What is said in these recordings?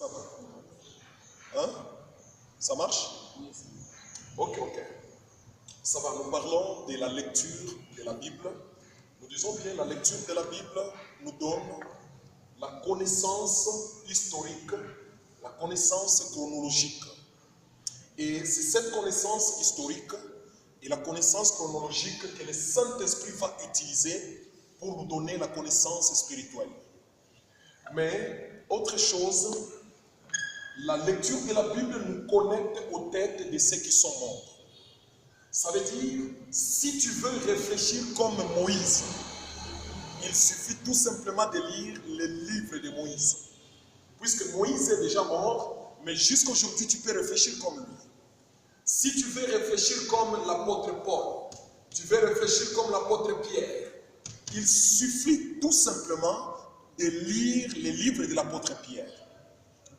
Ça va? Hein? Ça marche? Ok. Ça va, nous parlons de la lecture de la Bible. Nous disons bien la lecture de la Bible nous donne la connaissance historique, la connaissance chronologique. Et c'est cette connaissance historique et la connaissance chronologique que le Saint-Esprit va utiliser pour nous donner la connaissance spirituelle. Mais autre chose, la lecture de la Bible nous connecte aux têtes de ceux qui sont morts. Ça veut dire, si tu veux réfléchir comme Moïse, il suffit tout simplement de lire les livres de Moïse. Puisque Moïse est déjà mort, mais jusqu'à aujourd'hui, tu peux réfléchir comme lui. Si tu veux réfléchir comme l'apôtre Paul, tu veux réfléchir comme l'apôtre Pierre, il suffit tout simplement de lire les livres de l'apôtre Pierre.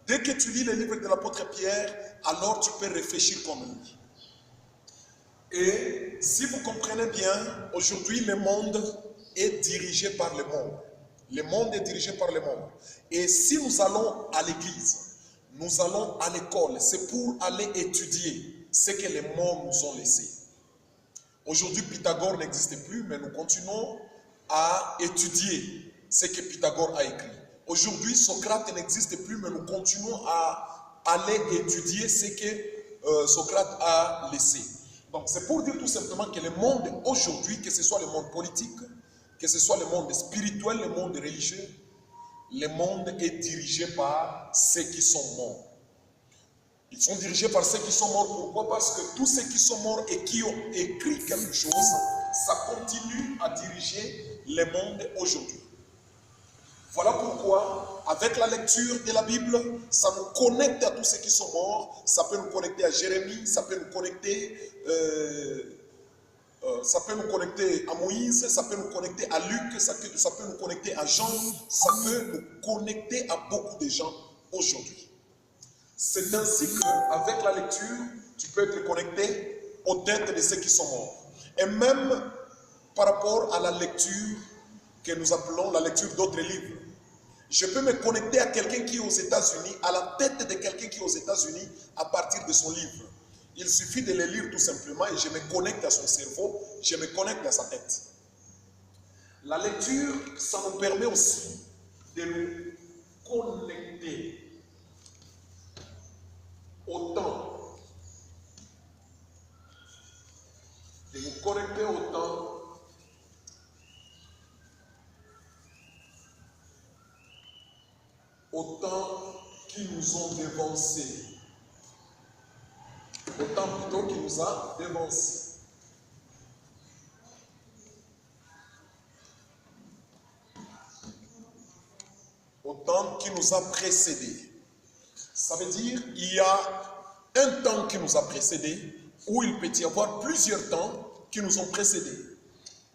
Dès que tu lis les livres de l'apôtre Pierre, alors tu peux réfléchir comme lui. Et si vous comprenez bien, aujourd'hui le monde est dirigé par le monde. Le monde est dirigé par le monde. Et si nous allons à l'église, nous allons à l'école, c'est pour aller étudier ce que les morts nous ont laissé. Aujourd'hui, Pythagore n'existe plus, mais nous continuons à étudier ce que Pythagore a écrit. Aujourd'hui, Socrate n'existe plus, mais nous continuons à aller étudier ce que Socrate a laissé. Donc, c'est pour dire tout simplement que le monde aujourd'hui, que ce soit le monde politique, que ce soit le monde spirituel, le monde religieux, le monde est dirigé par ceux qui sont morts. Ils sont dirigés par ceux qui sont morts. Pourquoi? Parce que tous ceux qui sont morts et qui ont écrit quelque chose, ça continue à diriger le monde aujourd'hui. Voilà pourquoi, avec la lecture de la Bible, ça nous connecte à tous ceux qui sont morts. Ça peut nous connecter à Jérémie, ça peut nous connecter à Moïse, ça peut nous connecter à Luc, ça peut nous connecter à Jean, ça peut nous connecter à beaucoup de gens aujourd'hui. C'est ainsi qu'avec la lecture, tu peux être connecté aux têtes de ceux qui sont morts. Et même par rapport à la lecture que nous appelons la lecture d'autres livres. Je peux me connecter à quelqu'un qui est aux États-Unis, à la tête de quelqu'un qui est aux États-Unis à partir de son livre. Il suffit de le lire tout simplement et je me connecte à son cerveau, je me connecte à sa tête. La lecture, ça nous permet aussi de nous connecter au temps. De nous connecter au temps. Au temps qui nous ont dévancés. Au temps plutôt qui nous a dévancés. Au temps qui nous a précédés. Ça veut dire il y a un temps qui nous a précédés, ou il peut y avoir plusieurs temps qui nous ont précédés.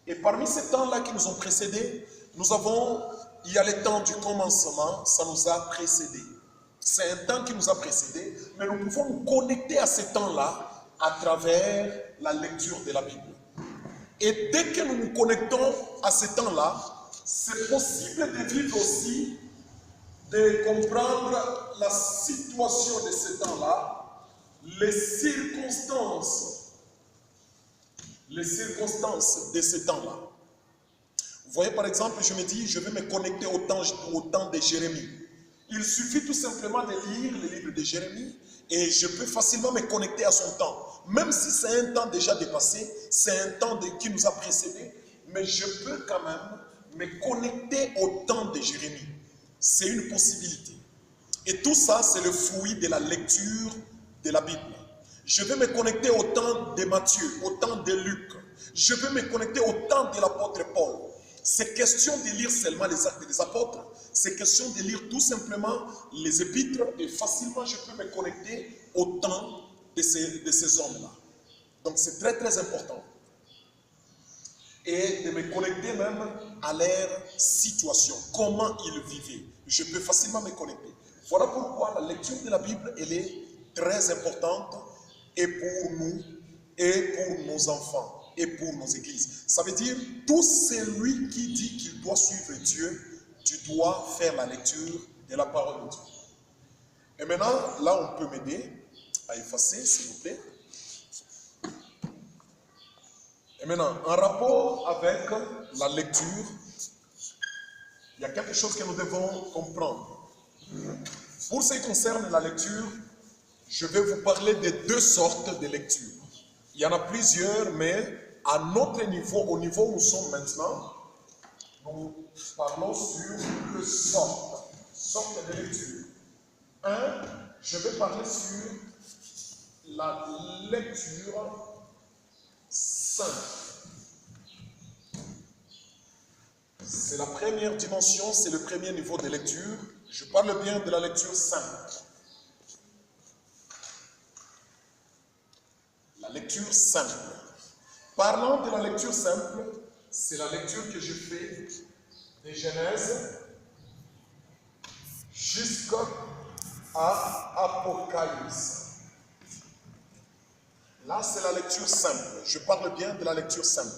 Et parmi ces temps-là qui nous ont précédés, il y a le temps du commencement, ça nous a précédés. C'est un temps qui nous a précédés, mais nous pouvons nous connecter à ce temps-là à travers la lecture de la Bible. Et dès que nous nous connectons à ce temps-là, c'est possible de vivre aussi, de comprendre la situation de ce temps-là, les circonstances de ce temps-là. Vous voyez, par exemple, je me dis, je vais me connecter au temps de Jérémie. Il suffit tout simplement de lire le livre de Jérémie et je peux facilement me connecter à son temps. Même si c'est un temps déjà dépassé, c'est un temps qui nous a précédés, mais je peux quand même me connecter au temps de Jérémie. C'est une possibilité. Et tout ça, c'est le fruit de la lecture de la Bible. Je vais me connecter au temps de Matthieu, au temps de Luc. Je vais me connecter au temps de l'apôtre Paul. C'est question de lire seulement les actes des apôtres. C'est question de lire tout simplement les épîtres et facilement je peux me connecter au temps de ces hommes-là. Donc c'est très très important. Et de me connecter même à leur situation, comment ils vivaient. Je peux facilement me connecter. Voilà pourquoi la lecture de la Bible, elle est très importante et pour nous et pour nos enfants. Et pour nos églises. Ça veut dire, tout celui qui dit qu'il doit suivre Dieu, tu dois faire la lecture de la parole de Dieu. maintenant, là, on peut m'aider à effacer, s'il vous plaît. Et maintenant, en rapport avec la lecture, il y a quelque chose que nous devons comprendre. Pour ce qui concerne la lecture, je vais vous parler de deux sortes de lecture. Il y en a plusieurs, mais à notre niveau, au niveau où nous sommes maintenant, nous parlons sur deux sortes de lecture. Un, je vais parler sur la lecture simple. C'est la première dimension, c'est le premier niveau de lecture. Je parle bien de la lecture simple. La lecture simple. Parlant de la lecture simple, c'est la lecture que je fais de Genèse jusqu'à Apocalypse. Là, c'est la lecture simple. Je parle bien de la lecture simple.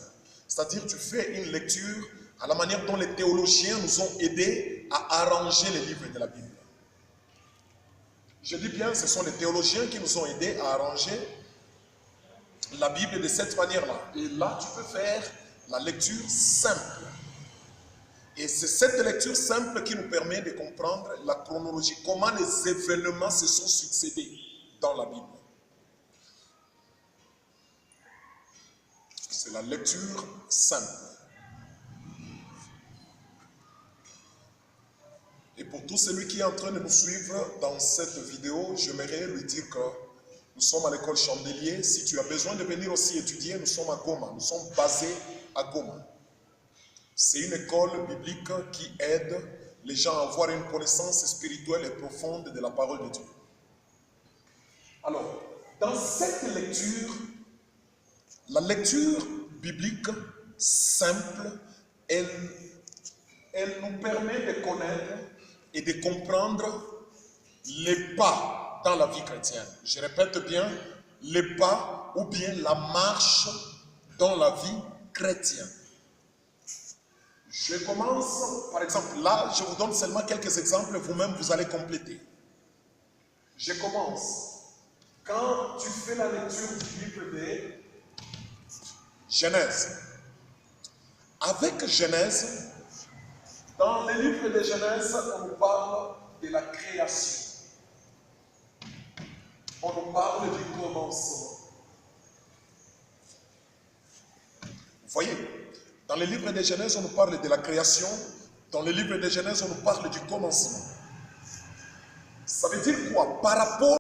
C'est-à-dire, tu fais une lecture à la manière dont les théologiens nous ont aidés à arranger les livres de la Bible. Je dis bien, ce sont les théologiens qui nous ont aidés à arranger la Bible de cette manière-là. Et là, tu peux faire la lecture simple. Et c'est cette lecture simple qui nous permet de comprendre la chronologie, comment les événements se sont succédés dans la Bible. C'est la lecture simple. Et pour tout celui qui est en train de nous suivre dans cette vidéo, j'aimerais lui dire que nous sommes à l'école Chandelier. Si tu as besoin de venir aussi étudier, nous sommes à Goma. Nous sommes basés à Goma. C'est une école biblique qui aide les gens à avoir une connaissance spirituelle et profonde de la parole de Dieu. Alors, dans cette lecture, la lecture biblique simple, elle nous permet de connaître et de comprendre les pas dans la vie chrétienne. Je répète bien, les pas ou bien la marche dans la vie chrétienne. Je commence, par exemple, là, je vous donne seulement quelques exemples, vous-même, vous allez compléter. Je commence. Quand tu fais la lecture du livre de Genèse, avec Genèse, dans le livre de Genèse, on nous parle de la création. On nous parle du commencement. Vous voyez, dans le livre de Genèse, on nous parle de la création. Dans le livre de Genèse, on nous parle du commencement. Ça veut dire quoi? Par rapport